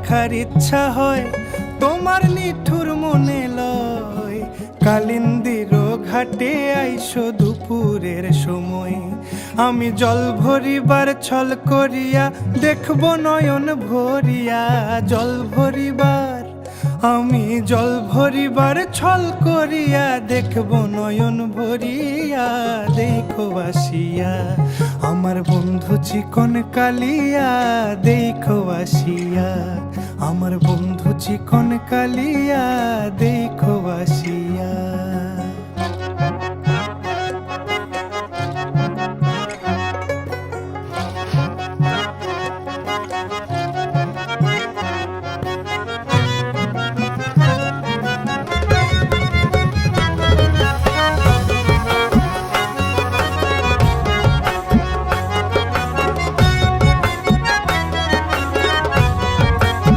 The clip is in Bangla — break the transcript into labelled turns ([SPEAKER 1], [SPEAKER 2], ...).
[SPEAKER 1] দেখার ইচ্ছা হয়, তোমার নিঠুর মনে লয়। কালিন্দির ঘাটে আইসো দুপুরের সময়, আমি জল ভরিবার ছল করিয়া দেখব নয়ন ভরিয়া। জল ভরিবার, আমি জল ভরিবার ছল করিয়া দেখব নয়ন ভরিয়া। দেখো আসিয়া আমার বন্ধু চিকন কালিয়া, দেখো আসিয়া আমার বন্ধু চিকন কালিয়া, দেখো আসিয়া।